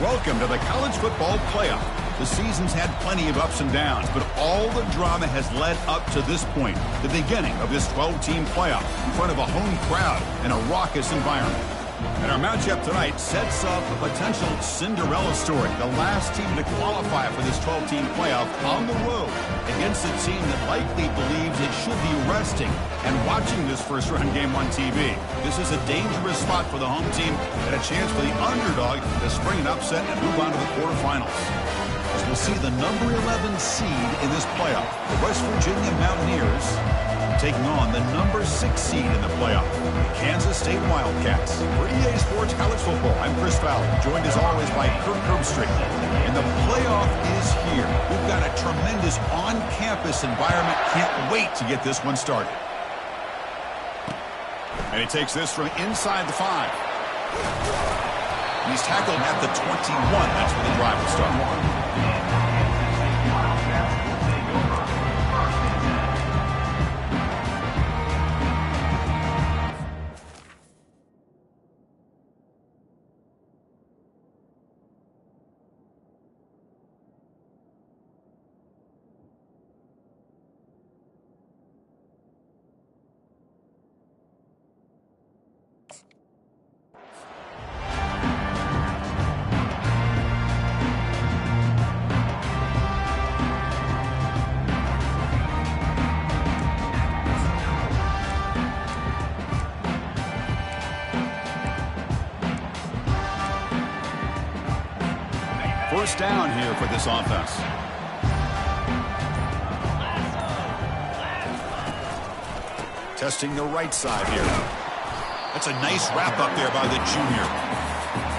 Welcome to the college football playoff. The season's had plenty of ups and downs, but all the drama has led up to this point, the beginning of this 12-team playoff in front of a home crowd and a raucous environment. And our matchup tonight sets up a potential Cinderella story, the last team to qualify for this 12-team playoff on the road against a team that likely believes it should be resting and watching this first-round game on TV. This is a dangerous spot for the home team and a chance for the underdog to spring an upset and move on to the quarterfinals. As we'll see the number 11 seed in this playoff, the West Virginia Mountaineers, taking on the number 6 seed in the playoff, the Kansas State Wildcats. For EA Sports College Football, I'm Chris Fowler, joined as always by Kirk Herbstreit. And the playoff is here. We've got a tremendous on-campus environment. Can't wait to get this one started. And he takes this from inside the 5. And he's tackled at the 21. That's where the drive will start. First down here for this offense. Testing the right side here. That's a nice wrap up there by the junior.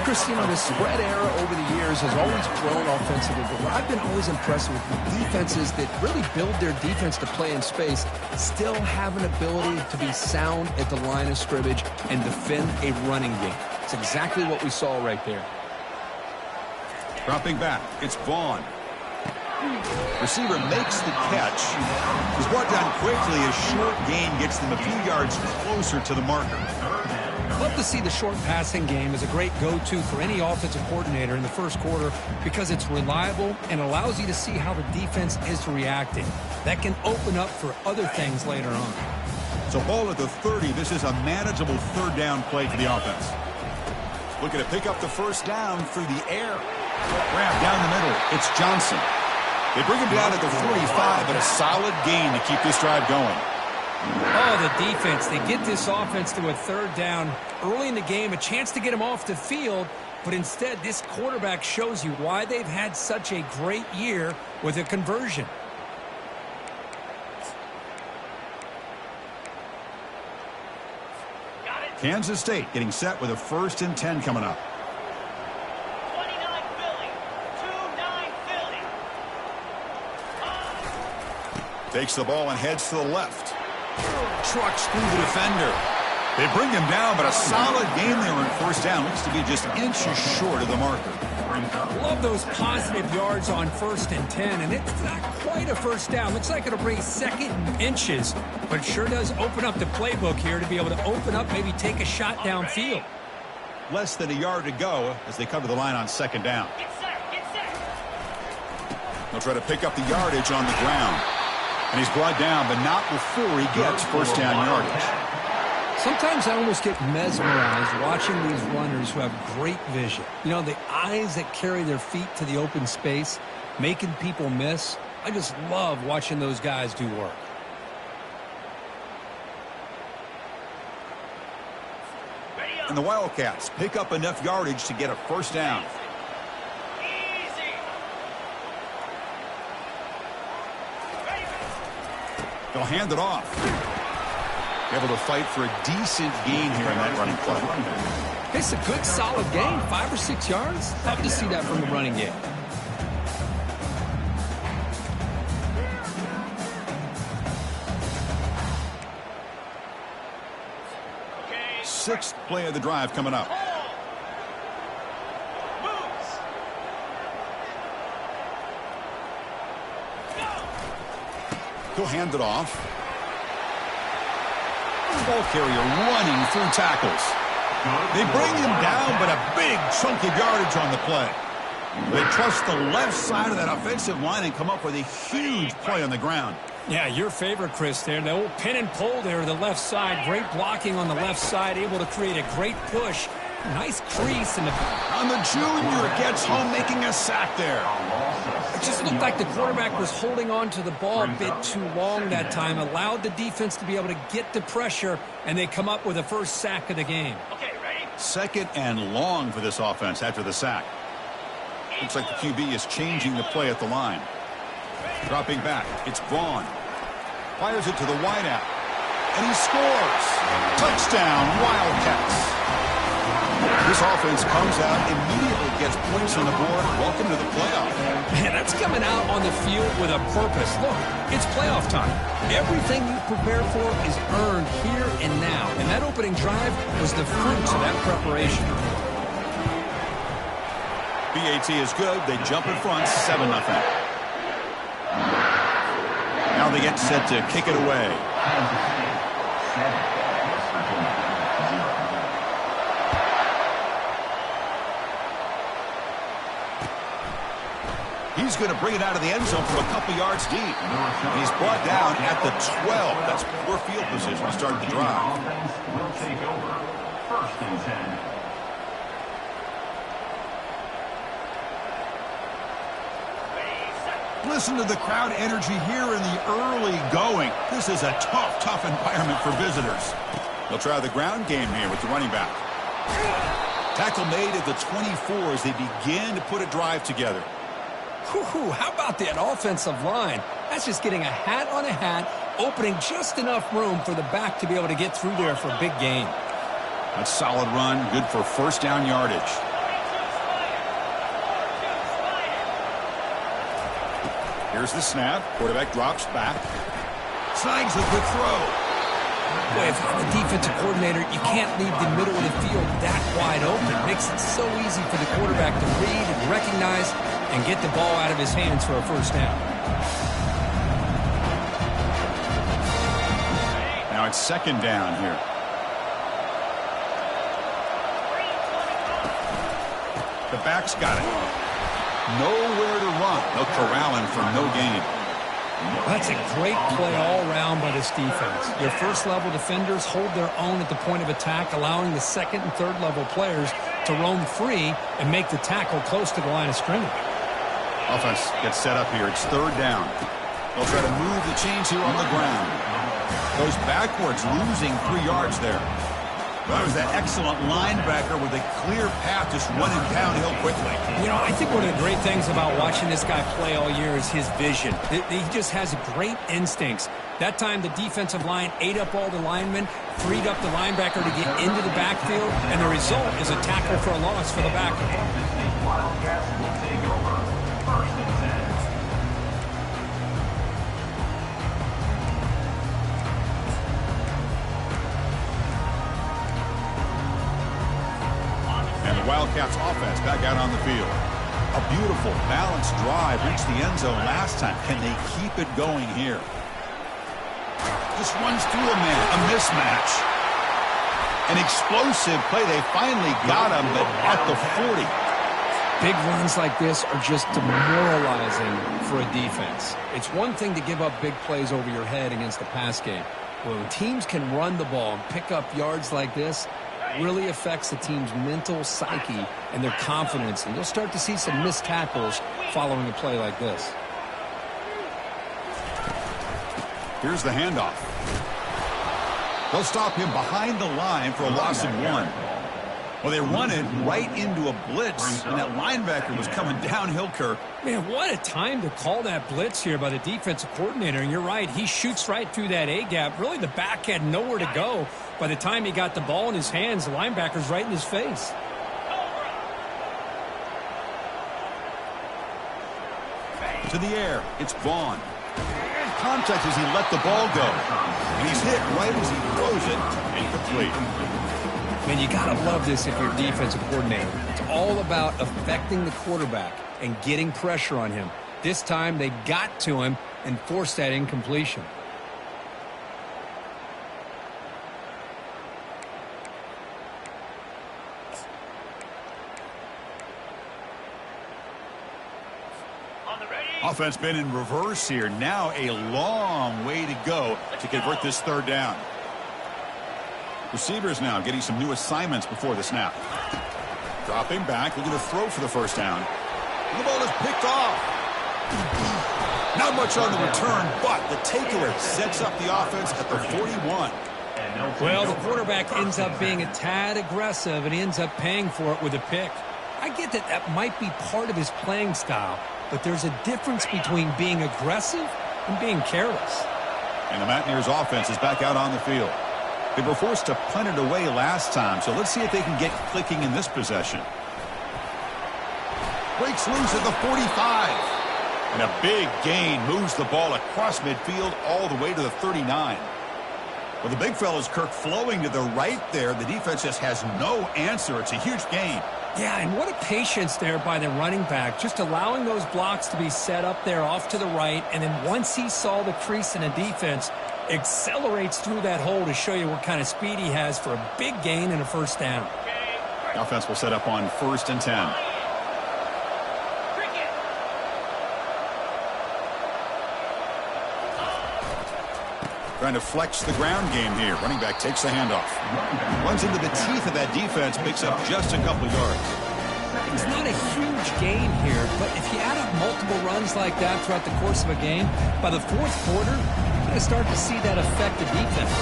Chris, you know, the spread era over the years has always grown offensively, but what I've been always impressed with defenses that really build their defense to play in space still have an ability to be sound at the line of scrimmage and defend a running game. It's exactly what we saw right there. Dropping back, it's Vaughn. Receiver makes the catch. He's brought down quickly. A short gain gets them a few yards closer to the marker. Love to see the short passing game as a great go-to for any offensive coordinator in the first quarter because it's reliable and allows you to see how the defense is reacting. That can open up for other things later on. So ball at the 30. This is a manageable third down play for the offense. Looking to pick up the first down through the air. Grab down the middle. It's Johnson. They bring him down at the 45, but a solid gain to keep this drive going. Oh, the defense. They get this offense to a third down early in the game, a chance to get him off the field, but instead this quarterback shows you why they've had such a great year with a conversion. Kansas State getting set with a 1st and 10 coming up. Takes the ball and heads to the left. Trucks through the defender. They bring him down, but a solid game there on first down. Looks to be just inches short of the marker. Love those positive yards on 1st and 10, and it's not quite a first down. Looks like it'll bring 2nd and inches, but it sure does open up the playbook here to be able to open up, maybe take a shot downfield. Less than a yard to go as they cover the line on 2nd down. They'll try to pick up the yardage on the ground. And he's brought down, but not before he gets first down yardage. Sometimes I almost get mesmerized watching these runners who have great vision. You know, the eyes that carry their feet to the open space, making people miss. I just love watching those guys do work. And the Wildcats pick up enough yardage to get a first down. They'll hand it off. Able to fight for a decent gain here in that running play. It's a good, solid gain, 5 or 6 yards. Love to see that from the running game. Sixth play of the drive coming up. He'll hand it off. Ball carrier running through tackles. They bring him down, but a big chunk of yardage on the play. They trust the left side of that offensive line and come up with a huge play on the ground. Yeah, your favorite, Chris, there. The old pin and pull there to the left side. Great blocking on the left side, able to create a great push. Nice crease. And the junior gets home, making a sack there. It just looked like the quarterback was holding on to the ball a bit too long that time, allowed the defense to be able to get the pressure, and they come up with the first sack of the game. Okay, ready? Second and long for this offense after the sack. Looks like the QB is changing the play at the line. Dropping back, it's Vaughn. Fires it to the wideout, and he scores. Touchdown, Wildcats. This offense comes out, immediately gets points on the board. Welcome to the playoff. Man, that's coming out on the field with a purpose. Look, it's playoff time. Everything you prepare for is earned here and now. And that opening drive was the fruits of that preparation. BAT is good. They jump in front, 7-0. Now they get set to kick it away. He's going to bring it out of the end zone from a couple yards deep. He's brought down at the 12. That's poor field position to start the drive. Will take over. First and 10. Listen to the crowd energy here in the early going. This is a tough environment for visitors. They'll try the ground game here with the running back. Tackle made at the 24 as they begin to put a drive together. How about that offensive line? That's just getting a hat on a hat, opening just enough room for the back to be able to get through there for a big gain. That's a solid run, good for first down yardage. Here's the snap. Quarterback drops back. Snags a good throw. Boy, if you're the defensive coordinator, you can't leave the middle of the field that wide open. It makes it so easy for the quarterback to read and recognize and get the ball out of his hands for a first down. Now it's second down here. The back's got it. Nowhere to run. They'll corral him for no gain. That's a great play all around by this defense. Your first-level defenders hold their own at the point of attack, allowing the second and third-level players to roam free and make the tackle close to the line of scrimmage. Offense gets set up here. It's third down. They'll try to move the chains here on the ground. Goes backwards, losing 3 yards there. That was that excellent linebacker with a clear path just running downhill quickly. You know, I think one of the great things about watching this guy play all year is his vision. He just has great instincts. That time, the defensive line ate up all the linemen, freed up the linebacker to get into the backfield, and the result is a tackle for a loss for the backer. Wildcats will take over. First and 10. Wildcats offense back out on the field. A beautiful, balanced drive. Reached the end zone last time. Can they keep it going here? Just runs through a man. A mismatch. An explosive play. They finally got him, but at the 40. Big runs like this are just demoralizing for a defense. It's one thing to give up big plays over your head against the pass game. When teams can run the ball and pick up yards like this, really affects the team's mental psyche and their confidence, and you'll start to see some missed tackles following a play like this. Here's the handoff. They'll stop him behind the line for a loss of 1. Well, they run it right into a blitz, and that linebacker was coming downhill, Kirk. Man, what a time to call that blitz here by the defensive coordinator. And you're right, he shoots right through that A-gap. Really, the back had nowhere to go. By the time he got the ball in his hands, the linebacker's right in his face. To the air, it's Vaughn. Contact as he let the ball go. And he's hit right as he throws it. Incomplete. Man, you got to love this if you're a defensive coordinator. It's all about affecting the quarterback and getting pressure on him. This time, they got to him and forced that incompletion. Offense been in reverse here. Now a long way to go to convert this third down. Receivers now getting some new assignments before the snap. Dropping back, looking to throw for the first down. And the ball is picked off. Not much on the return, but the takeaway sets up the offense at the 41. Well, the quarterback ends up being a tad aggressive, and he ends up paying for it with a pick. I get that that might be part of his playing style, but there's a difference between being aggressive and being careless. And the Mountaineers offense is back out on the field. They were forced to punt it away last time, so let's see if they can get clicking in this possession. Breaks loose at the 45. And a big gain moves the ball across midfield all the way to the 39. Well, the big fella's Kirk flowing to the right there. The defense just has no answer. It's a huge gain. Yeah, and what a patience there by the running back, just allowing those blocks to be set up there off to the right, and then once he saw the crease in the defense, accelerates through that hole to show you what kind of speed he has for a big gain and a first down. The offense will set up on 1st and 10. Trying to flex the ground game here. Running back takes the handoff. Runs into the teeth of that defense, picks up just a couple yards. It's not a huge gain here, but if you add up multiple runs like that throughout the course of a game, by the fourth quarter, you're going to start to see that affect the defense.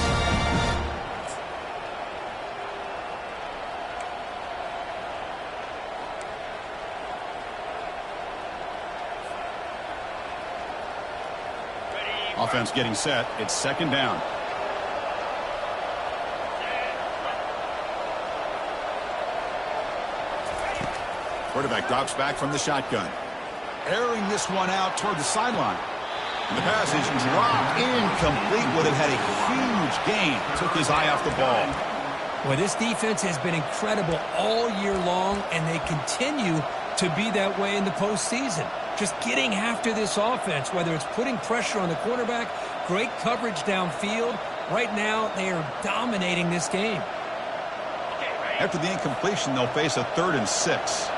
Offense getting set. It's 2nd down. Quarterback drops back from the shotgun. Airing this one out toward the sideline. And the pass is dropped incomplete. Would have had a huge gain. Took his eye off the ball. Well, this defense has been incredible all year long, and they continue to be that way in the postseason. Just getting after this offense, whether it's putting pressure on the quarterback, great coverage downfield. Right now, they are dominating this game. After the incompletion, they'll face a 3rd and 6.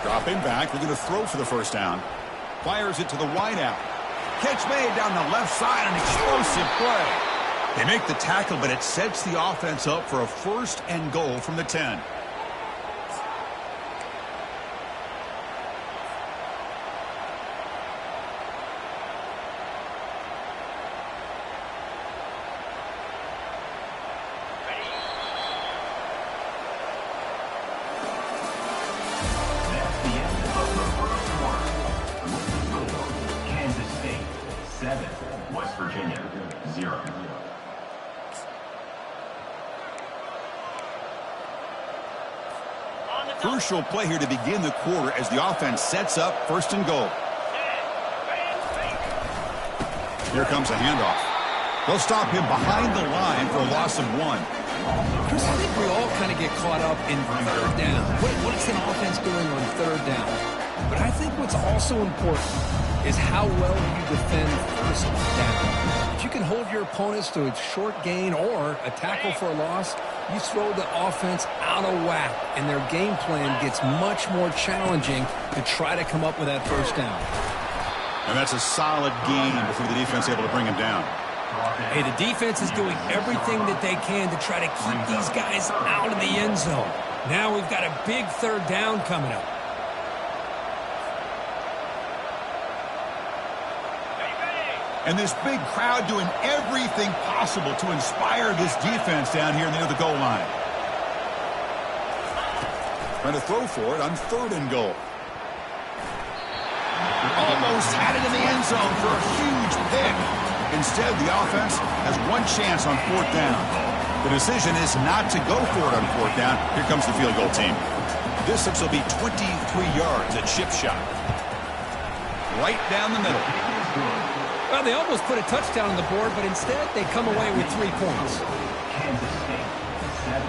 Dropping back, looking to throw for the first down. Fires it to the wideout. Catch made down the left side, an explosive play. They make the tackle, but it sets the offense up for a 1st and goal from the 10. That's the end of the first quarter. Score, Kansas State 7, West Virginia 0. Crucial play here to begin the quarter as the offense sets up 1st and goal. Here comes a handoff. They'll stop him behind the line for a loss of 1. Chris, I think we all kind of get caught up in 3rd down. What's an offense doing on 3rd down? But I think what's also important is how well you defend 1st down. If you can hold your opponents to a short gain or a tackle for a loss, you throw the offense out of whack, and their game plan gets much more challenging to try to come up with that 1st down. And that's a solid gain before the defense able to bring him down. Hey, the defense is doing everything that they can to try to keep these guys out of the end zone. Now we've got a big 3rd down coming up. And this big crowd doing everything possible to inspire this defense down here near the goal line. Trying to throw for it on 3rd and goal. Almost had it in the end zone for a huge pick. Instead, the offense has one chance on 4th down. The decision is not to go for it on 4th down. Here comes the field goal team. Distance will be 23 yards at chip shot. Right down the middle. Well, they almost put a touchdown on the board, but instead they come away with 3 points. Kansas State 7,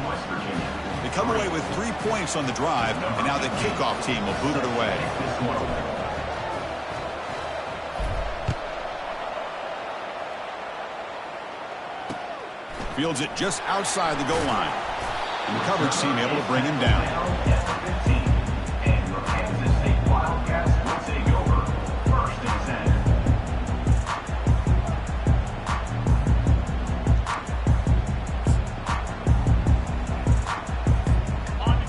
West Virginia. They come away with 3 points on the drive, and now the kickoff team will boot it away. Fields it just outside the goal line. And the coverage team able to bring him down. And your Kansas State Wildcats will take over 1st and 10.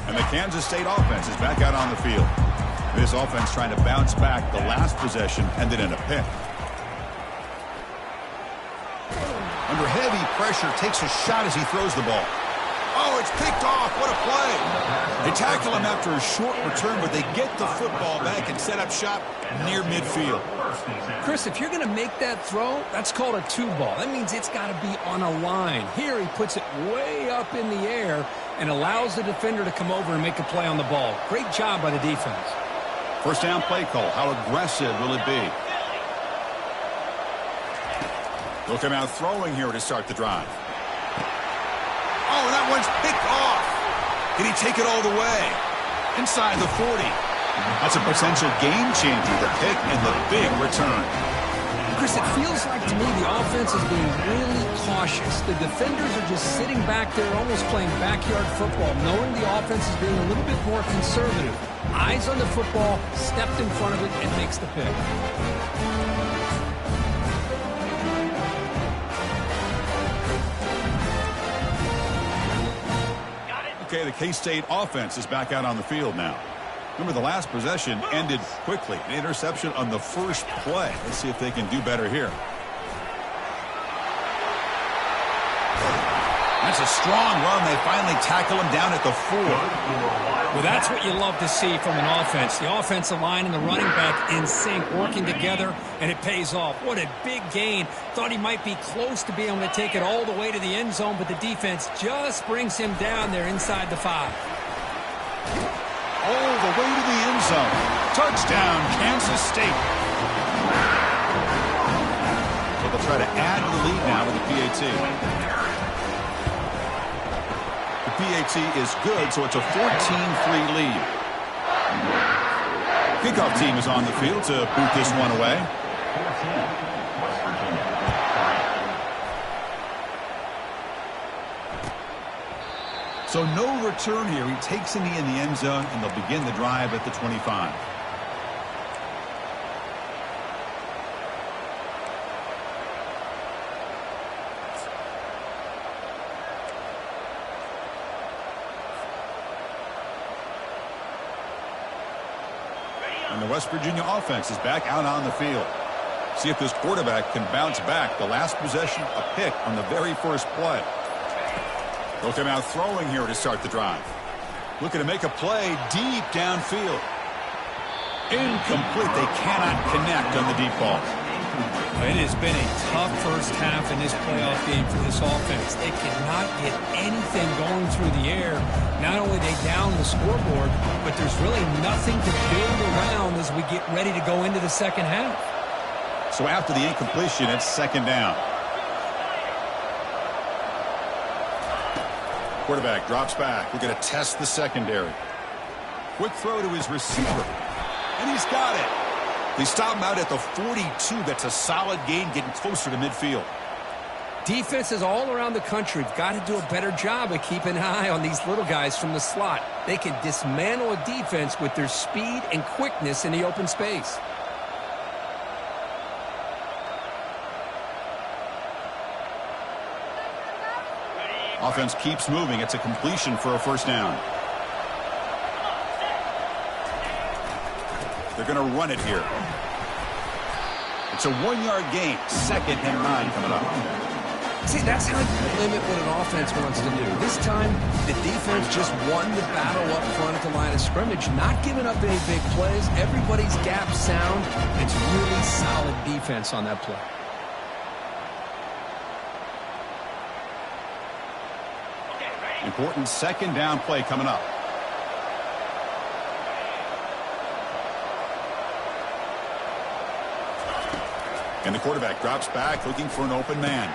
And the Kansas State offense is back out on the field. This offense trying to bounce back. The last possession ended in a pick. Under heavy pressure, takes a shot as he throws the ball. Oh, it's picked off. What a play. They tackle him after a short return, but they get the football back and set up shop near midfield. Chris, if you're going to make that throw, that's called a two ball. That means it's got to be on a line. Here he puts it way up in the air and allows the defender to come over and make a play on the ball. Great job by the defense. First down play call. How aggressive will it be? They'll come out throwing here to start the drive. Oh, that one's picked off. Can he take it all the way? Inside the 40. That's a potential game changer, the pick and the big return. Chris, it feels like to me the offense is being really cautious. The defenders are just sitting back there almost playing backyard football, knowing the offense is being a little bit more conservative. Eyes on the football, stepped in front of it, and makes the pick. Okay, the K-State offense is back out on the field now. Remember, the last possession ended quickly. An interception on the first play. Let's see if they can do better here. That's a strong run. They finally tackle him down at the 4. Well, that's what you love to see from an offense. The offensive line and the running back in sync, working together, and it pays off. What a big gain. Thought he might be close to being able to take it all the way to the end zone, but the defense just brings him down there inside the 5. All the way to the end zone. Touchdown, Kansas State. So they'll try to add to the lead now with the PAT. The PAT is good, so it's a 14-3 lead. Kickoff team is on the field to boot this one away. So no return here. He takes a knee in the end zone, and they'll begin the drive at the 25. And the West Virginia offense is back out on the field. See if this quarterback can bounce back. The last possession, a pick on the very first play. They'll come out throwing here to start the drive. Looking to make a play deep downfield. Incomplete. They cannot connect on the deep ball. It has been a tough first half in this playoff game for this offense. They cannot get anything going through the air. Not only they down the scoreboard, but there's really nothing to build around as we get ready to go into the second half. So after the incompletion, it's second down. Quarterback drops back. We're going to test the secondary. Quick throw to his receiver. And he's got it. They stop him out at the 42. That's a solid gain, getting closer to midfield. Defenses all around the country have got to do a better job of keeping an eye on these little guys from the slot. They can dismantle a defense with their speed and quickness in the open space. Offense keeps moving. It's a completion for a first down. They're going to run it here. It's a 1-yard gain. 2nd and 9 coming up. See, that's how you limit what an offense wants to do. This time, the defense just won the battle up front at the line of scrimmage, not giving up any big plays. Everybody's gap sound. It's really solid defense on that play. Important second down play coming up. And the quarterback drops back, looking for an open man.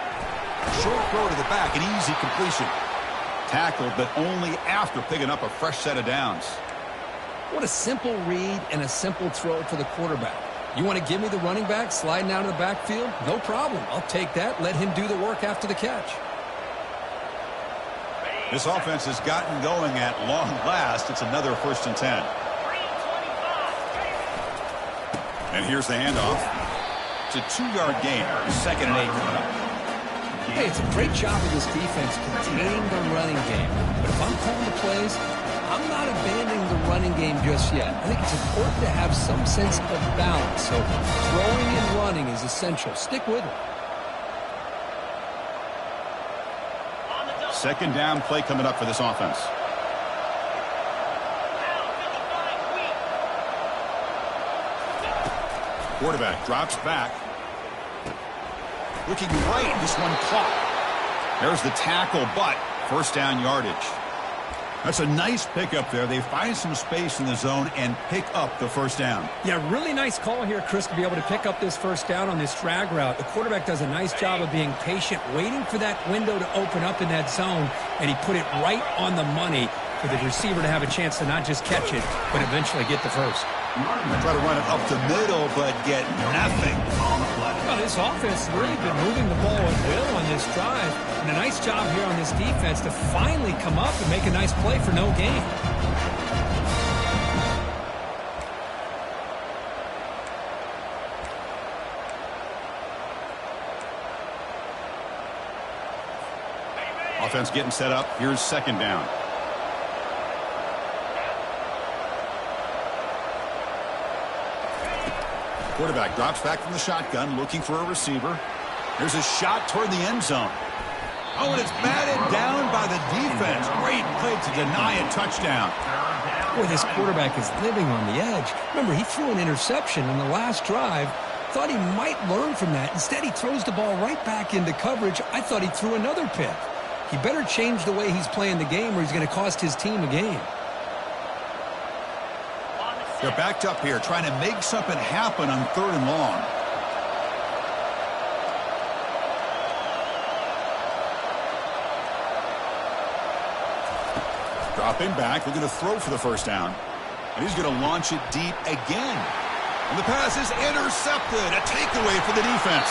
Short throw to the back, an easy completion. Tackled, but only after picking up a fresh set of downs. What a simple read and a simple throw for the quarterback. You want to give me the running back sliding out of the backfield? No problem. I'll take that. Let him do the work after the catch. This offense has gotten going at long last. It's another 1st and 10. And here's the handoff. It's a 2-yard gain. 2nd and 8 coming up. Hey, it's a great job of this defense containing the running game. But if I'm calling the plays, I'm not abandoning the running game just yet. I think it's important to have some sense of balance. So throwing and running is essential. Stick with it. 2nd down play coming up for this offense. Quarterback drops back. Looking right. This one caught. There's the tackle, but 1st down yardage. That's a nice pickup there. They find some space in the zone and pick up the 1st down. Yeah, really nice call here, Chris, to be able to pick up this 1st down on this drag route. The quarterback does a nice job of being patient, waiting for that window to open up in that zone, and he put it right on the money for the receiver to have a chance to not just catch it, but eventually get the 1st. Try to run it up the middle, but get nothing. Well, this offense has really been moving the ball at will on this drive. And a nice job here on this defense to finally come up and make a nice play for no gain. Offense getting set up. Here's 2nd down. Quarterback drops back from the shotgun, looking for a receiver. There's a shot toward the end zone. Oh, and it's batted down by the defense. Great play to deny a touchdown. Boy, this quarterback is living on the edge. Remember, he threw an interception in the last drive. Thought he might learn from that. Instead, he throws the ball right back into coverage. I thought he threw another pick. He better change the way he's playing the game or he's going to cost his team a game. They're backed up here, trying to make something happen on 3rd and long. Dropping back, they're going to throw for the 1st down. And he's going to launch it deep again. And the pass is intercepted. A takeaway for the defense.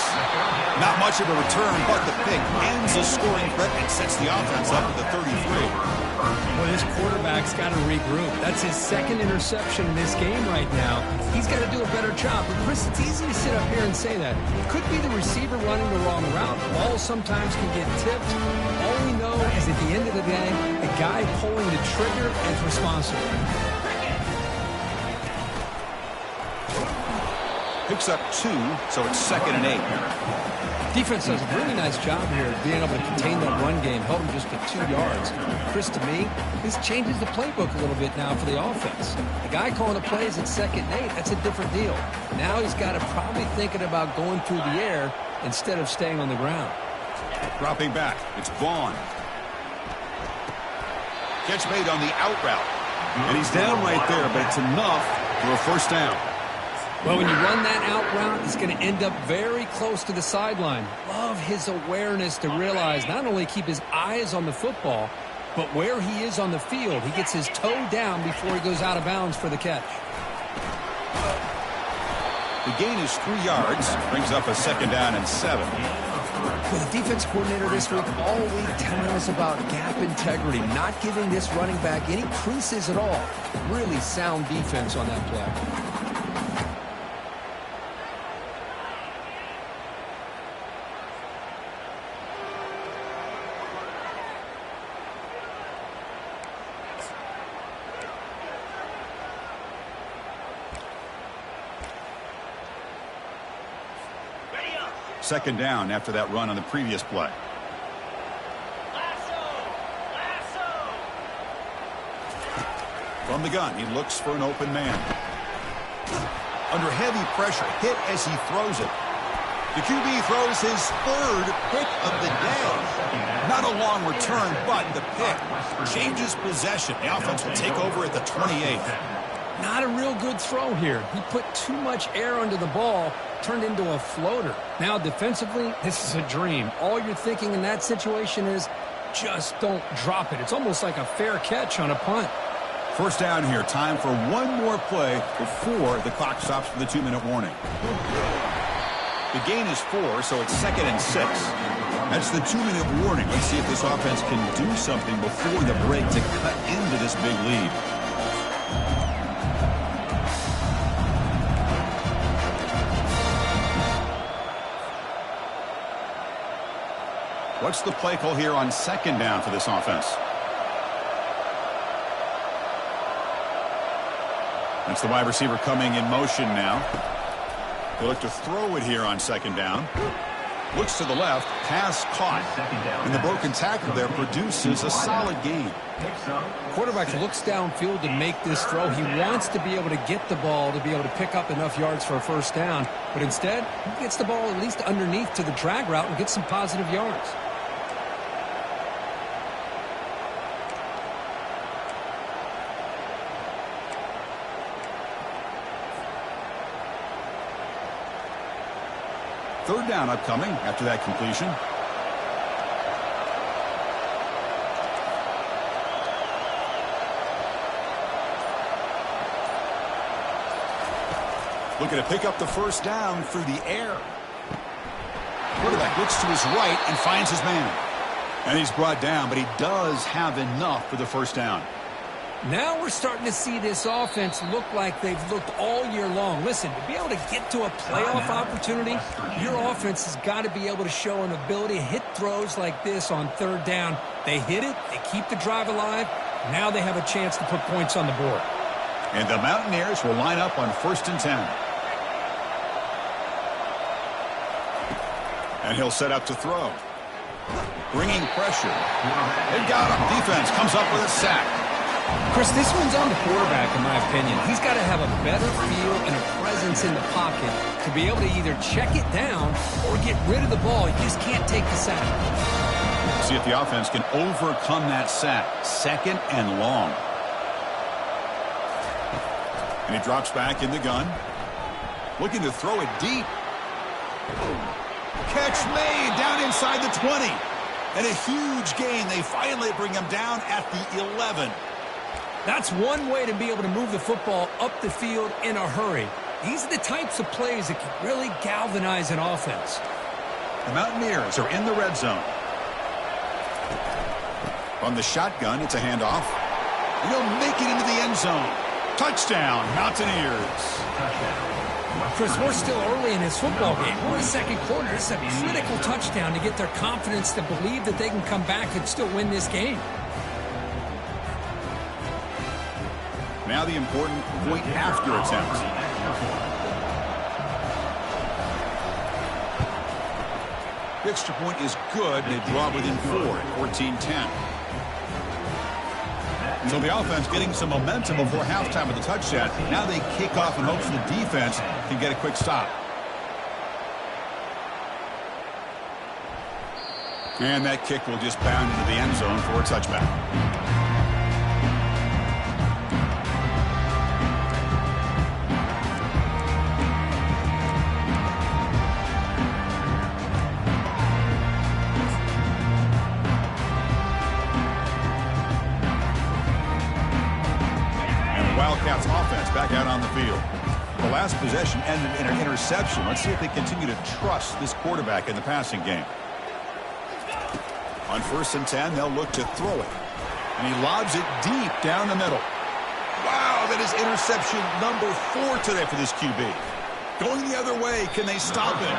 Not much of a return, but the pick ends a scoring threat and sets the offense up at the 33. Well, this quarterback's got to regroup. That's his 2nd interception in this game right now. He's got to do a better job. But, Chris, it's easy to sit up here and say that. It could be the receiver running the wrong route. Balls sometimes can get tipped. All we know is at the end of the day, the guy pulling the trigger is responsible. Picks up 2, so it's 2nd and 8. Defense does a really nice job here of being able to contain that run game, held him just to 2 yards. Chris, to me, this changes the playbook a little bit now for the offense. The guy calling the plays at 2nd and 8, that's a different deal. Now he's got to probably thinking about going through the air instead of staying on the ground. Dropping back, it's Vaughn. Catch made on the out route. And he's down right there, but it's enough for a 1st down. Well, when you run that out route, it's going to end up very close to the sideline. Love his awareness to realize not only keep his eyes on the football, but where he is on the field. He gets his toe down before he goes out of bounds for the catch. The gain is 3 yards, brings up a 2nd down and 7. Well, the defense coordinator this week all week telling us about gap integrity, not giving this running back any creases at all. Really sound defense on that play. Second down after that run on the previous play. From the gun, he looks for an open man. Under heavy pressure, hit as he throws it. The QB throws his 3rd pick of the day. Not a long return, but the pick changes possession. The offense will take over at the 28th. Not a real good throw here. He put too much air under the ball, turned into a floater. Now, defensively, this is a dream. All you're thinking in that situation is just don't drop it. It's almost like a fair catch on a punt. 1st down here. Time for one more play before the clock stops for the 2-minute warning. The gain is 4, so it's 2nd and 6. That's the 2-minute warning. Let's see if this offense can do something before the break to cut into this big lead. What's the play call here on 2nd down for this offense? That's the wide receiver coming in motion now. They look to throw it here on 2nd down. Looks to the left, pass caught. And the broken tackle there produces a solid gain. Quarterback looks downfield to make this throw. He wants to be able to get the ball to be able to pick up enough yards for a 1st down. But instead, he gets the ball at least underneath to the drag route and gets some positive yards. Third down upcoming after that completion. Looking to pick up the 1st down through the air. Quarterback looks to his right and finds his man. And he's brought down, but he does have enough for the 1st down. Now we're starting to see this offense look like they've looked all year long. Listen, to be able to get to a playoff opportunity, your offense has got to be able to show an ability to hit throws like this on 3rd down. They hit it, they keep the drive alive. Now they have a chance to put points on the board. And the Mountaineers will line up on 1st and 10. And he'll set up to throw. Bringing pressure. They've got him. Defense comes up with a sack. Chris, this one's on the quarterback, in my opinion. He's got to have a better feel and a presence in the pocket to be able to either check it down or get rid of the ball. You just can't take the sack. See if the offense can overcome that sack. 2nd and long. And he drops back in the gun. Looking to throw it deep. Catch made down inside the 20. And a huge gain. They finally bring him down at the 11. That's one way to be able to move the football up the field in a hurry. These are the types of plays that can really galvanize an offense. The Mountaineers are in the red zone. From the shotgun, it's a handoff. And he'll make it into the end zone. Touchdown, Mountaineers. Chris, we're still early in this football game. We're in the 2nd quarter. It's a critical touchdown to get their confidence to believe that they can come back and still win this game. Now the important point after attempt. The extra point is good. They draw within 4 at 14-10. So the offense getting some momentum before halftime with the touchdown. Now they kick off in hopes the defense can get a quick stop. And that kick will just bound into the end zone for a touchback. Wildcats offense back out on the field. The last possession ended in an interception. Let's see if they continue to trust this quarterback in the passing game. On 1st and 10, they'll look to throw it. And he lobs it deep down the middle. Wow, that is interception number 4 today for this QB. Going the other way, can they stop him?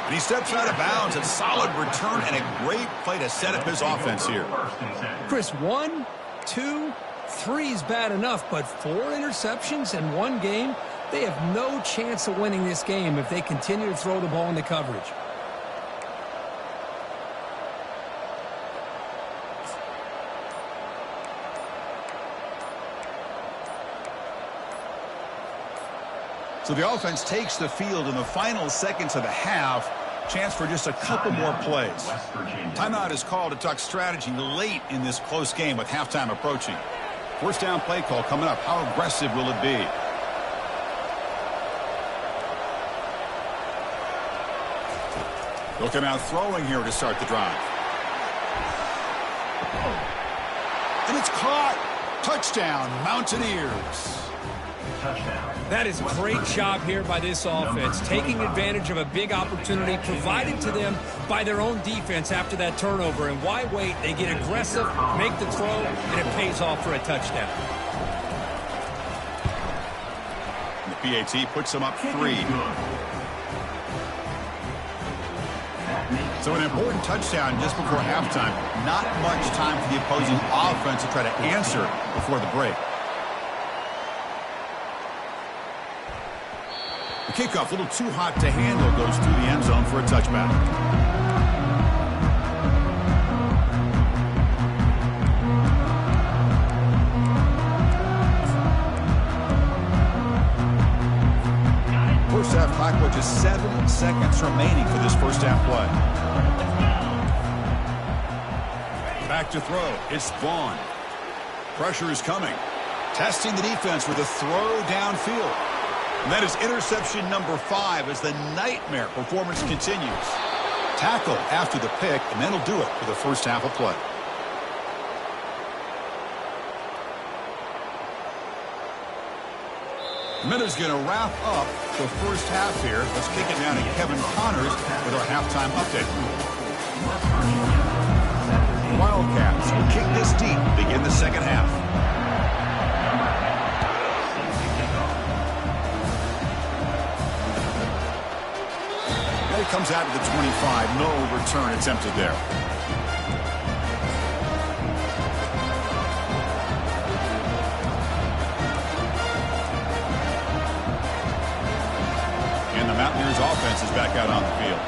And he steps out of bounds. A solid return and a great play to set up his offense here. Chris, 1, 2, 3 is bad enough, but 4 interceptions in one game, they have no chance of winning this game if they continue to throw the ball into coverage. So the offense takes the field in the final seconds of the half. Chance for just a couple more plays. Timeout is called to talk strategy late in this close game with halftime approaching. 1st down play call coming up. How aggressive will it be? They'll come out throwing here to start the drive. And it's caught. Touchdown, Mountaineers. touchdown. That is a great job here by this offense, taking advantage of a big opportunity provided to them by their own defense after that turnover. And why wait? They get aggressive, make the throw, and it pays off for a touchdown. The PAT puts them up 3. So an important touchdown just before halftime. Not much time for the opposing offense to try to answer before the break. The kickoff, a little too hot to handle, goes through the end zone for a touchback. First half clock, with just 7 seconds remaining for this first half play. Back to throw. It's Vaughn. Pressure is coming. Testing the defense with a throw downfield. And that is interception number 5 as the nightmare performance continues. Tackle after the pick, and that'll do it for the first half of play. Miller's going to wrap up the first half here. Let's kick it down to Kevin Connors with our halftime update. Wildcats will kick this deep, begin the second half. And it comes out to the 25. No return attempted there. Mountaineers offense is back out on the field.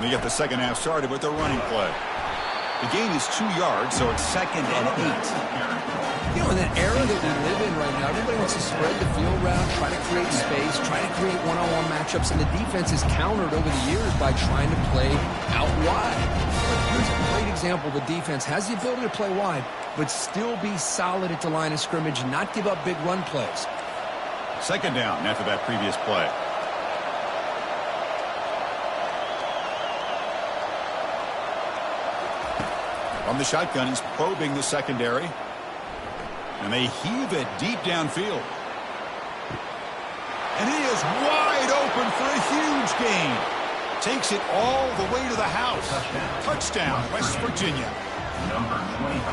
They get the second half started with their running play. The gain is 2 yards, so it's 2nd and 8. You know, in that era that we live in right now, everybody wants to spread the field around, try to create space, try to create one-on-one matchups, and the defense is countered over the years by trying to play out wide. But here's a great example. The defense has the ability to play wide, but still be solid at the line of scrimmage and not give up big run plays. Second down after that previous play. From the shotgun, he's probing the secondary. And they heave it deep downfield. And he is wide open for a huge gain. Takes it all the way to the house. Touchdown, West Virginia.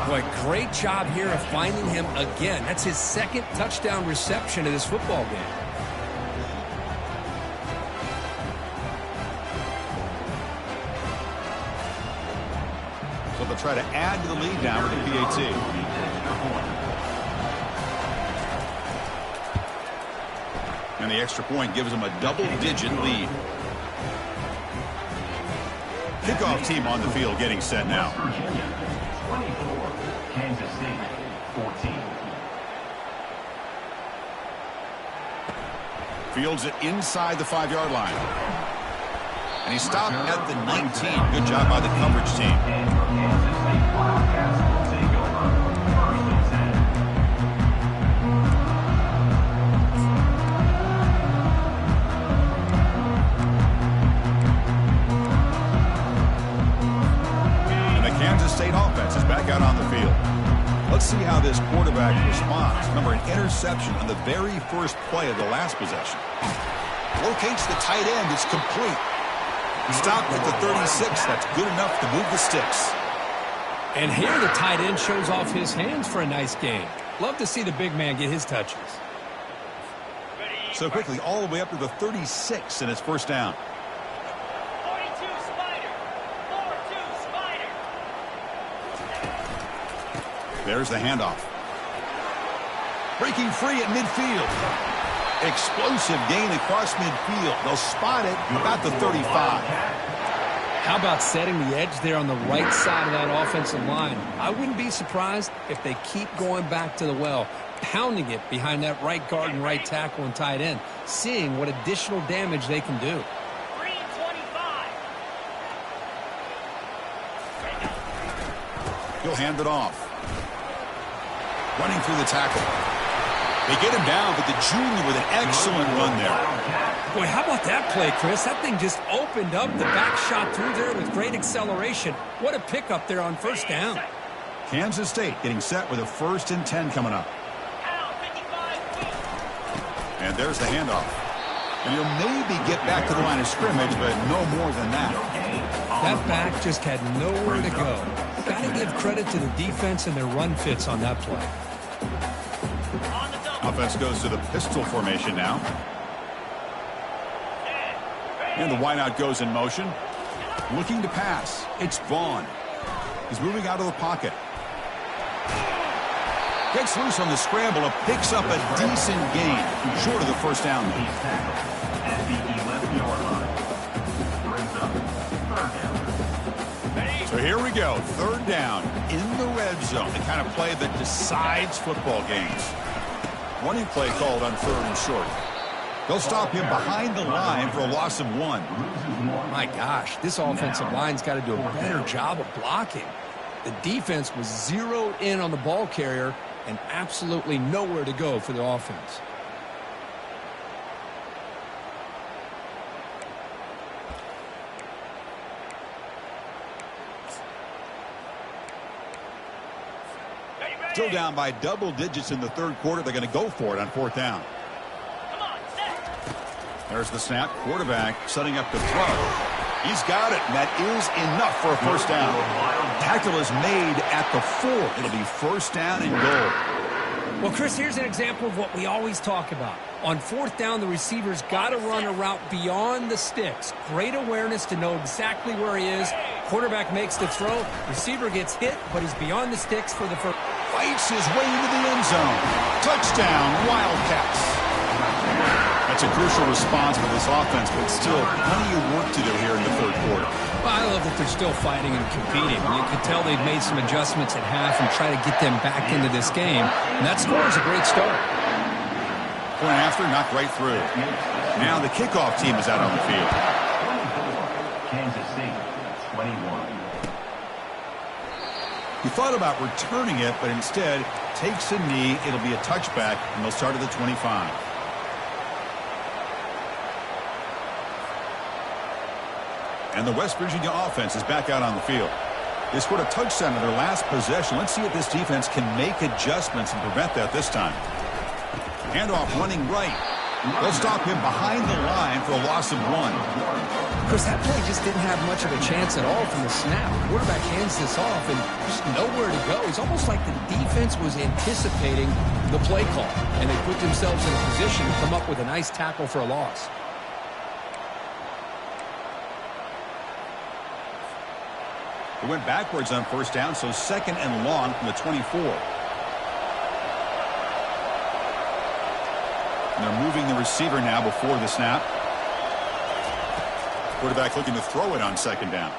Boy, great job here of finding him again. That's his 2nd touchdown reception of this football game. So they'll try to add to the lead now with the PAT. And the extra point gives them a double-digit lead. Kickoff team on the field getting set now. 24, Kansas State 14. Fields it inside the 5-yard line. And he stopped at the 19. Good job by the coverage team. And your Kansas State Wildcats will take over 1st and 10. And the Kansas State offense is back out on the field. Let's see how this quarterback responds. Remember, an interception on the very first play of the last possession. Locates the tight end. It's complete. Stopped at the 36. That's good enough to move the sticks. And here the tight end shows off his hands for a nice game. Love to see the big man get his touches. So quickly, all the way up to the 36 in his first down. 42 Spider. 4-2 Spider. There's the handoff. Breaking free at midfield. Explosive gain across midfield. They'll spot it about the 35. How about setting the edge there on the right side of that offensive line? I wouldn't be surprised if they keep going back to the well, pounding it behind that right guard and right tackle and tight end, seeing what additional damage they can do. 3-25. He'll hand it off. Running through the tackle. They get him down, but the junior with an excellent run there. Boy, how about that play, Chris? That thing just opened up. The back shot through there with great acceleration. What a pickup there on first down. Kansas State getting set with a 1st and 10 coming up. And there's the handoff. And he'll maybe get back to the line of scrimmage, but no more than that. That back just had nowhere to go. Got to give credit to the defense and their run fits on that play. Offense goes to the pistol formation now. And the wideout goes in motion. Looking to pass. It's Vaughn. He's moving out of the pocket. Gets loose on the scramble and picks up a decent gain. Short of the first down. So here we go. 3rd down in the red zone. The kind of play that decides football games. Running play called on 3rd and short. They'll stop him behind the line for a loss of 1. My gosh, this offensive line's got to do a better job of blocking. The defense was zeroed in on the ball carrier and absolutely nowhere to go for the offense. Still down by double digits in the 3rd quarter. They're going to go for it on 4th down. There's the snap. Quarterback setting up to throw. He's got it, and that is enough for a 1st down. Tackle is made at the 4. It'll be 1st down and goal. Well, Chris, here's an example of what we always talk about. On 4th down, the receiver's got to run a route beyond the sticks. Great awareness to know exactly where he is. Quarterback makes the throw. Receiver gets hit, but he's beyond the sticks for the first. Fights his way into the end zone. Touchdown, Wildcats. That's a crucial response for this offense, but still plenty of work to do here in the 3rd quarter. Well, I love that they're still fighting and competing. You can tell they've made some adjustments at half and try to get them back into this game. And that score is a great start. Point after, knocked right through. Now the kickoff team is out on the field. Kansas State, 21. He thought about returning it, but instead takes a knee. It'll be a touchback, and they'll start at the 25. And the West Virginia offense is back out on the field. They scored a touchdown in their last possession. Let's see if this defense can make adjustments and prevent that this time. Handoff running right. They'll stop him behind the line for a loss of 1. Chris, that play just didn't have much of a chance at all from the snap. Quarterback hands this off and just nowhere to go. It's almost like the defense was anticipating the play call, and they put themselves in a position to come up with a nice tackle for a loss. They went backwards on 1st down, so 2nd and long from the 24. And they're moving the receiver now before the snap. Quarterback looking to throw it on 2nd down.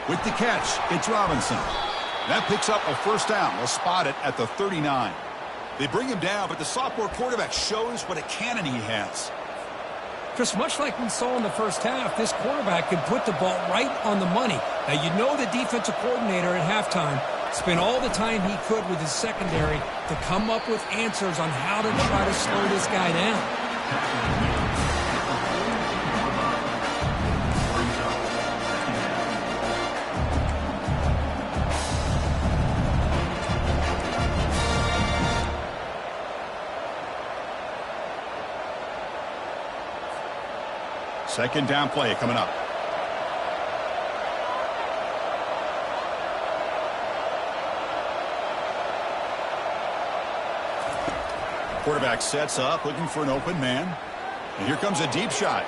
With the catch, it's Robinson. That picks up a 1st down. They'll spot it at the 39. They bring him down, but the sophomore quarterback shows what a cannon he has. Chris, much like we saw in the first half, this quarterback can put the ball right on the money. Now, you know the defensive coordinator at halftime spent all the time he could with his secondary to come up with answers on how to try to slow this guy down. Second down play coming up. Quarterback sets up, looking for an open man. And here comes a deep shot.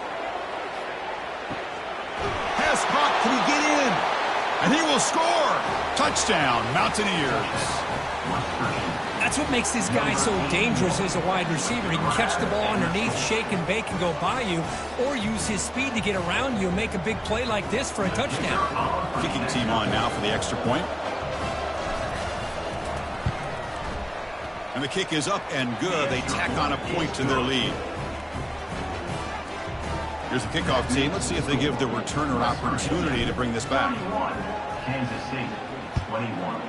Pass caught. Can he get in? And he will score. Touchdown, Mountaineers. That's what makes this guy so dangerous as a wide receiver. He can catch the ball underneath, shake and bake and go by you, or use his speed to get around you and make a big play like this for a touchdown. Kicking team on now for the extra point. And the kick is up and good. They tack on a point to their lead. Here's the kickoff team. Let's see if they give the returner an opportunity to bring this back. Kansas State, 21.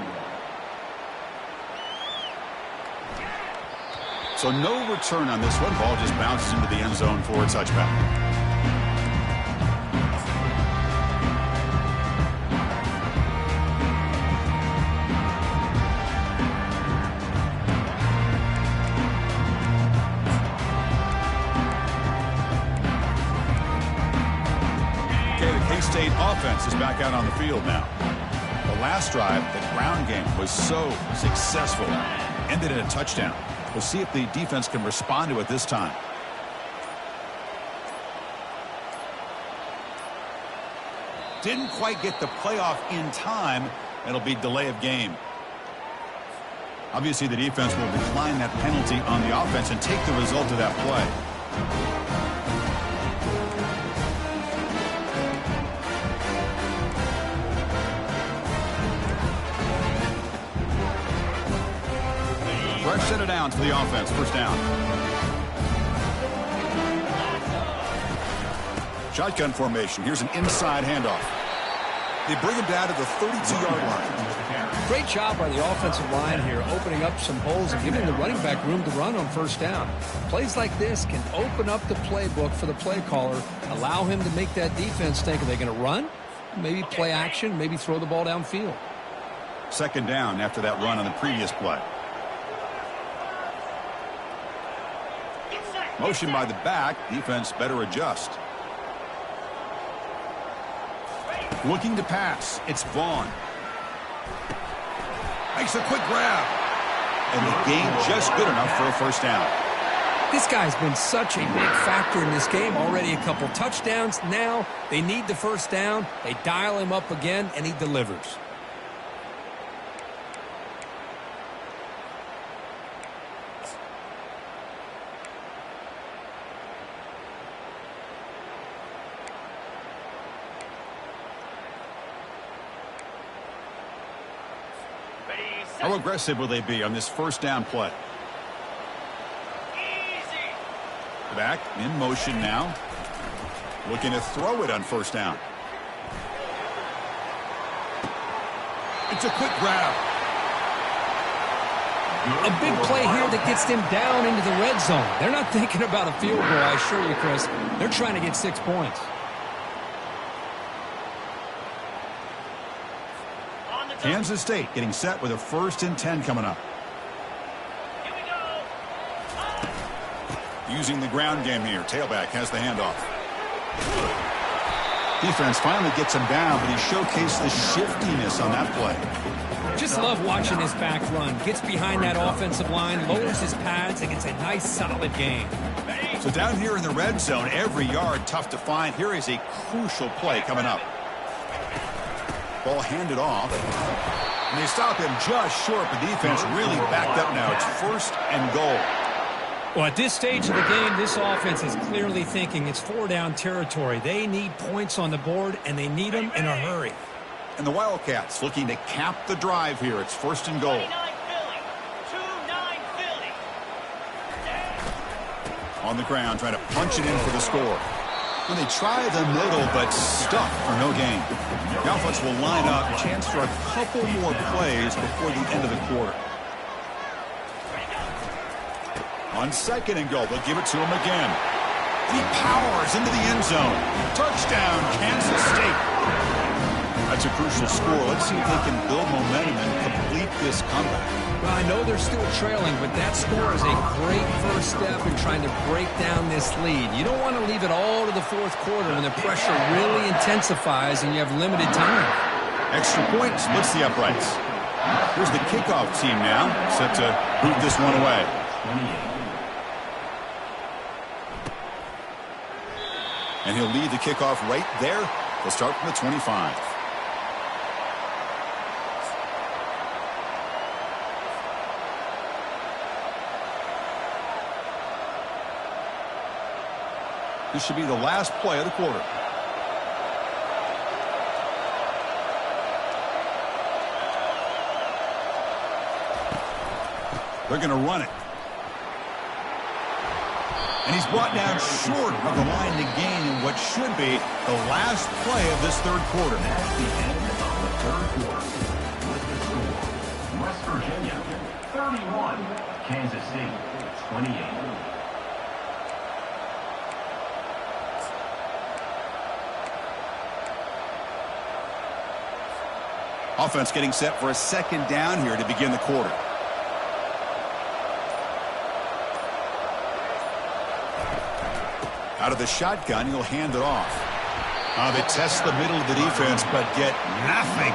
So no return on this one. Ball just bounces into the end zone for a touchback. State offense is back out on the field now. The last drive, the ground game, was so successful. Ended in a touchdown. We'll see if the defense can respond to it this time. Didn't quite get the playoff in time. It'll be delay of game. Obviously, the defense will decline that penalty on the offense and take the result of that play. Fresh set of downs for the offense. First down. Shotgun formation. Here's an inside handoff. They bring him down to the 32-yard line. Great job by the offensive line here, opening up some holes and giving the running back room to run on first down. Plays like this can open up the playbook for the play caller, allow him to make that defense think, are they going to run? Maybe play action, maybe throw the ball downfield. Second down after that run on the previous play. Motion by the back. Defense better adjust. Looking to pass. It's Vaughn. Makes a quick grab. And the gain just good enough for a first down. This guy's been such a big factor in this game. Already a couple touchdowns. Now they need the first down. They dial him up again, and he delivers. How aggressive will they be on this first down play? Easy. Back in motion now. Looking to throw it on first down. It's a quick grab. A big play here that gets them down into the red zone. They're not thinking about a field goal, I assure you, Chris. They're trying to get 6 points. Kansas State getting set with a 1st and 10 coming up. Here we go. Using the ground game here. Tailback has the handoff. Defense finally gets him down, but he showcased the shiftiness on that play. Just love watching this back run. Gets behind that offensive line, lowers his pads, and gets a nice, solid gain. So down here in the red zone, every yard tough to find. Here is a crucial play coming up. Ball handed off. And they stop him just short. The defense really backed up now. It's 1st and goal. Well, at this stage of the game, this offense is clearly thinking it's 4-down territory. They need points on the board, and they need them in a hurry. And the Wildcats looking to cap the drive here. It's 1st and goal. 29 Philly. 2-9 Philly. On the ground, trying to punch it in for the score. And they try the middle, but stuck for no gain. The offense will line up. A chance for a couple more plays before the end of the quarter. On 2nd and goal, they'll give it to him again. He powers into the end zone. Touchdown, Kansas State. That's a crucial score. Let's see if they can build momentum and complete this comeback. Well, I know they're still trailing, but that score is a great first step in trying to break down this lead. You don't want to leave it all to the 4th quarter when the pressure really intensifies and you have limited time. Extra point splits the uprights. Here's the kickoff team now, set to boot this one away. 28. And he'll lead the kickoff right there. They'll start from the 25. This should be the last play of the quarter. They're going to run it. And he's brought down short of the line to gain in what should be the last play of this 3rd quarter. That's the end of the 3rd quarter. With the score, West Virginia 31, Kansas State 28. Offense getting set for a 2nd down here to begin the quarter. Out of the shotgun, he'll hand it off. They test the middle of the defense, but get nothing.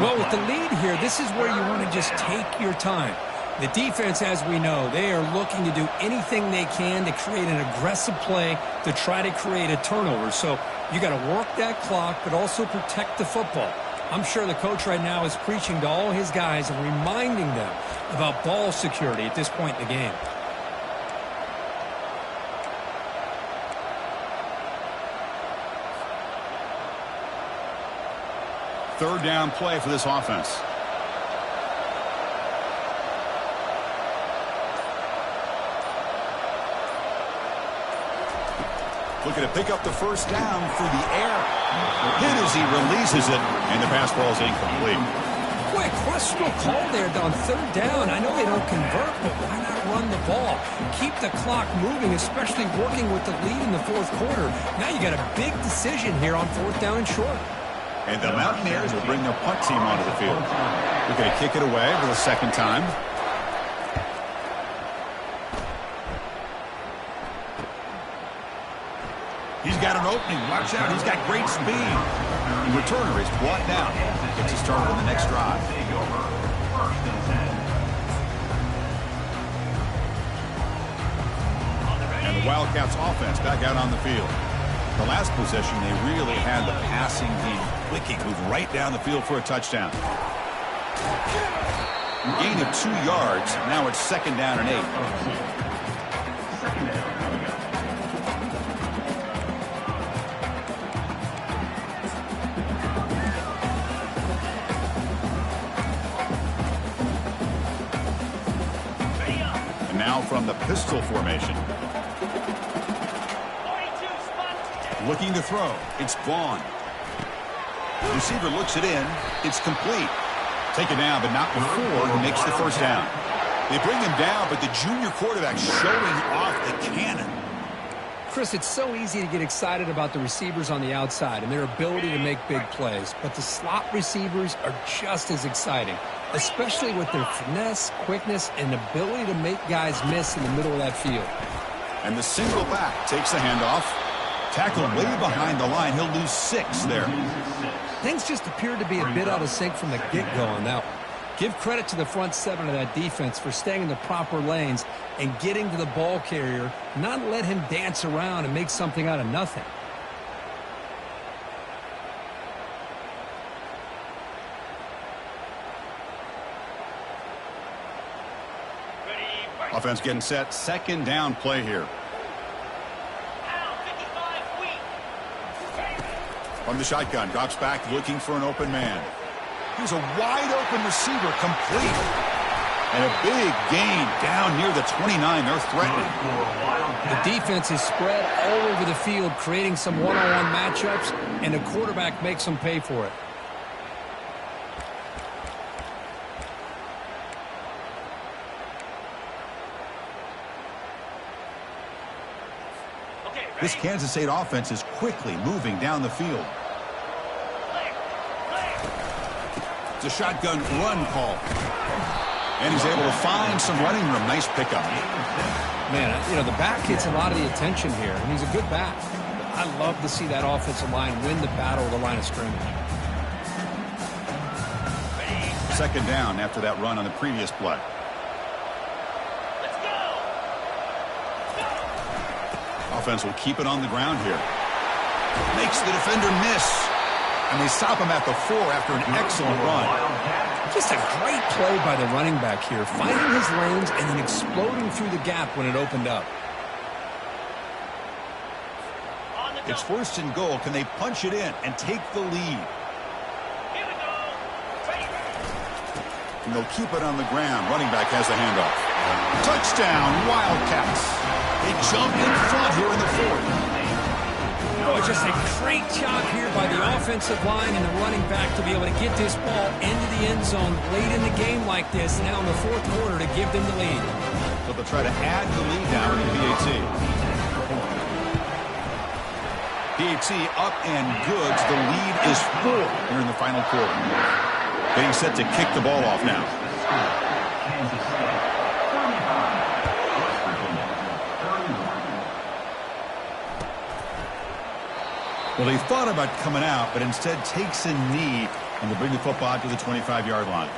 Well, with the lead here, this is where you want to just take your time. The defense, as we know, they are looking to do anything they can to create an aggressive play to try to create a turnover. So you got to work that clock, but also protect the football. I'm sure the coach right now is preaching to all his guys and reminding them about ball security at this point in the game. Third down play for this offense. Looking to pick up the first down through the air. Hit as he releases it, and the pass ball is incomplete. Quick, questionable call there on third down. I know they don't convert, but why not run the ball? Keep the clock moving, especially working with the lead in the fourth quarter. Now you got a big decision here on fourth down and short. And the Mountaineers will bring their punt team onto the field. We're going to kick it away for the second time. He's got an opening. Watch out. He's got great speed. The returner is brought down. Gets us started on the next drive. And the Wildcats offense back out on the field. The last possession, they really had the passing game clicking. Moved right down the field for a touchdown. Gain of 2 yards. Now it's second down and 8. And now from the pistol formation. Looking to throw. It's Vaughn. Receiver looks it in. It's complete. Taken down, but not before he makes the first down. They bring him down, but the junior quarterback showing off the cannon. Chris, it's so easy to get excited about the receivers on the outside and their ability to make big plays, but the slot receivers are just as exciting, especially with their finesse, quickness, and ability to make guys miss in the middle of that field. And the single back takes the handoff. Tackled way behind the line. He'll lose 6 there. Things just appeared to be a bit out of sync from the get-go on that one. Give credit to the front 7 of that defense for staying in the proper lanes and getting to the ball carrier, not let him dance around and make something out of nothing. Offense getting set. Second down play here. From the shotgun, drops back looking for an open man. Here's a wide-open receiver, complete. And a big gain down near the 29. They're threatening. The defense is spread all over the field, creating some one-on-one matchups, and the quarterback makes them pay for it. This Kansas State offense is quickly moving down the field. It's a shotgun run call. And he's able to find some running room. Nice pickup. Man, you know, the back gets a lot of the attention here, and he's a good back. I love to see that offensive line win the battle of the line of scrimmage. Second down after that run on the previous play. Offense will keep it on the ground here. Makes the defender miss. And they stop him at the 4 after an excellent run. Just a great play by the running back here, finding his lanes and then exploding through the gap when it opened up. It's first and goal. Can they punch it in and take the lead? And they'll keep it on the ground. Running back has the handoff. Touchdown, Wildcats. They jump in front here in the 4th. Oh, just a great job here by the offensive line and the running back to be able to get this ball into the end zone late in the game like this, now in the 4th quarter, to give them the lead. So they'll try to add the lead now in the PAT. PAT up and good. The lead is 4 here in the final quarter. Getting set to kick the ball off now. Well, he thought about coming out, but instead takes a knee and will bring the football out to the 25-yard line.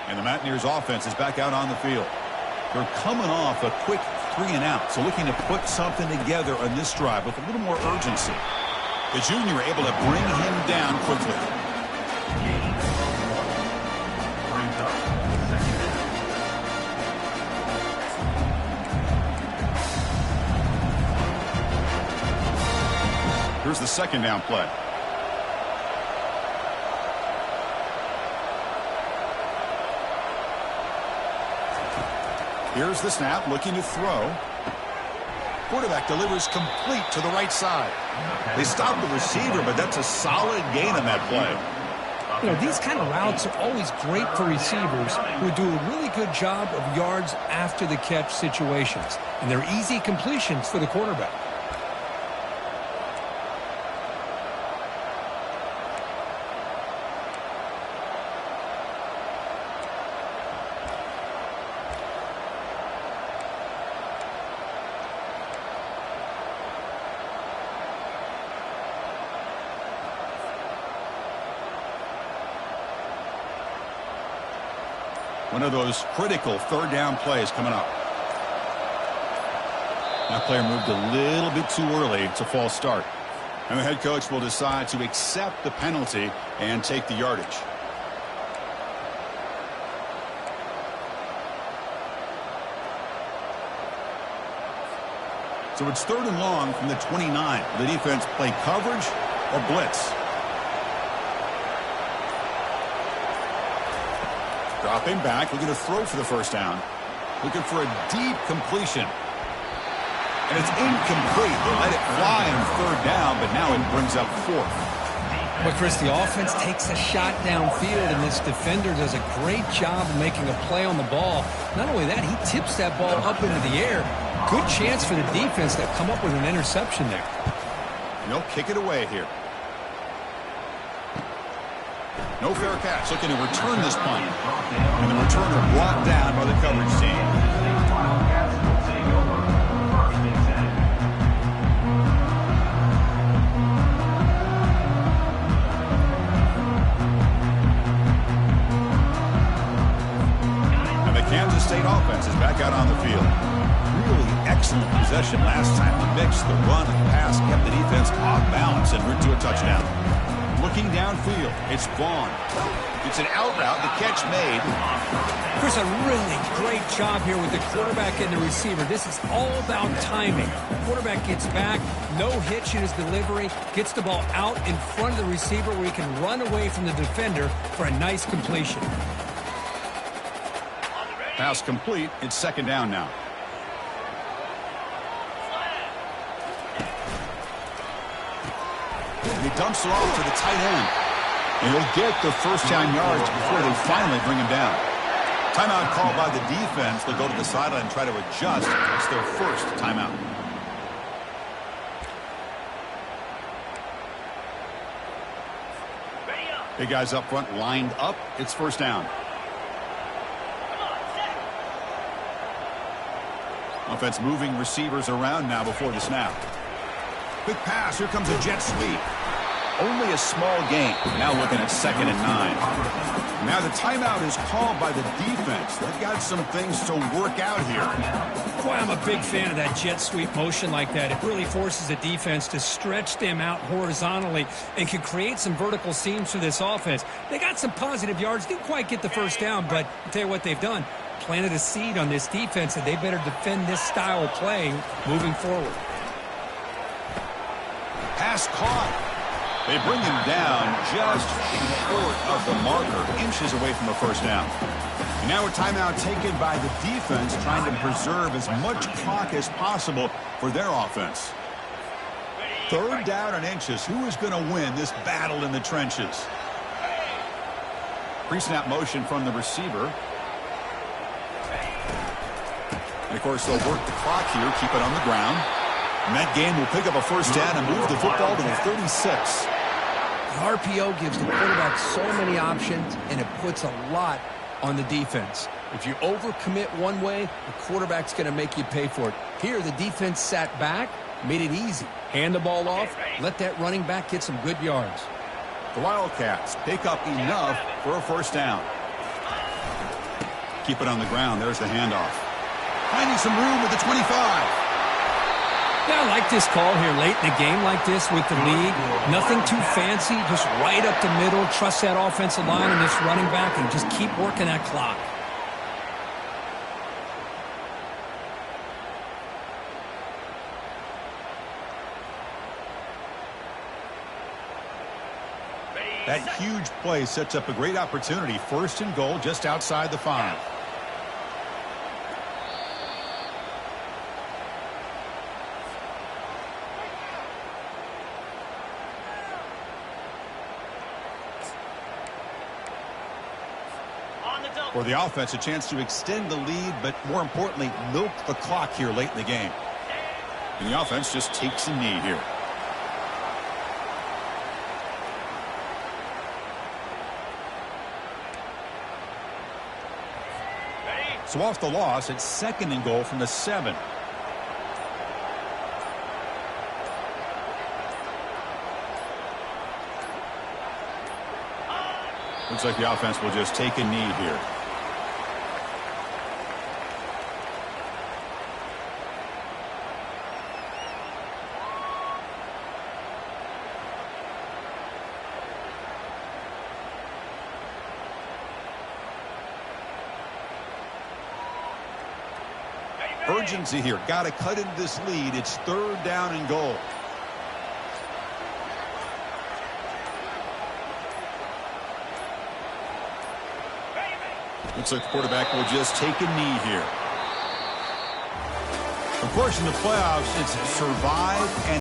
And the Mountaineers offense is back out on the field. They're coming off a quick 3-and-out, so looking to put something together on this drive with a little more urgency. The junior able to bring him down quickly. Here's the second down play. Here's the snap, looking to throw. Quarterback delivers complete to the right side. They stop the receiver, but that's a solid gain on that play. You know, these kind of routes are always great for receivers who do a really good job of yards after the catch situations. And they're easy completions for the quarterback. One of those critical third down plays coming up. That player moved a little bit too early. It's a false start. And the head coach will decide to accept the penalty and take the yardage. So it's 3rd and long from the 29. The defense play coverage or blitz. Dropping back, looking to throw for the first down. Looking for a deep completion. And it's incomplete. They let it fly on 3rd down, but now it brings up 4th. But, Chris, the offense takes a shot downfield, and this defender does a great job of making a play on the ball. Not only that, he tips that ball up into the air. Good chance for the defense to come up with an interception there. They'll kick it away here. No fair catch, looking to return this punt. And the returner brought down by the coverage team. And the Kansas State offense is back out on the field. Really excellent possession last time. The mix, the run, and the pass kept the defense off balance and route to a touchdown. Looking downfield, it's Vaughn. It's an out route, the catch made. Chris, a really great job here with the quarterback and the receiver. This is all about timing. The quarterback gets back, no hitch in his delivery, gets the ball out in front of the receiver where he can run away from the defender for a nice completion. Pass complete. It's 2nd down now. He dumps it off to the tight end. And he'll get the first down yards before they finally bring him down. Timeout called by the defense. They'll go to the sideline and try to adjust. It's their first timeout. Big guys up front lined up. It's 1st down. Offense moving receivers around now before the snap. Quick pass. Here comes a jet sweep. Only a small gain. Now looking at 2nd and 9. Now the timeout is called by the defense. They've got some things to work out here. Boy, I'm a big fan of that jet sweep motion like that. It really forces the defense to stretch them out horizontally and can create some vertical seams for this offense. They got some positive yards. Didn't quite get the first down, but I'll tell you what they've done. Planted a seed on this defense, and they better defend this style of play moving forward. Pass caught. They bring him down just short of the marker, inches away from the first down. And now a timeout taken by the defense, trying to preserve as much clock as possible for their offense. 3rd down and inches. Who is going to win this battle in the trenches? Pre-snap motion from the receiver. And, of course, they'll work the clock here, keep it on the ground. And that game will pick up a first down and move the football to the 36. The RPO gives the quarterback so many options, and it puts a lot on the defense. If you overcommit one way, the quarterback's going to make you pay for it. Here, the defense sat back, made it easy. Hand the ball off, let that running back get some good yards. The Wildcats pick up enough for a first down. Keep it on the ground. There's the handoff. Finding some room at the 25. Yeah, I like this call here late in a game like this with the lead. Nothing too fancy, just right up the middle. Trust that offensive line and this running back and just keep working that clock. That huge play sets up a great opportunity. First and goal just outside the 5. For the offense, a chance to extend the lead, but more importantly, milk the clock here late in the game. And the offense just takes a knee here. So off the loss, it's second and goal from the 7. Looks like the offense will just take a knee here. Urgency here. Got to cut into this lead. It's third down and goal. Looks like the quarterback will just take a knee here. Of course, in the playoffs, it's survive and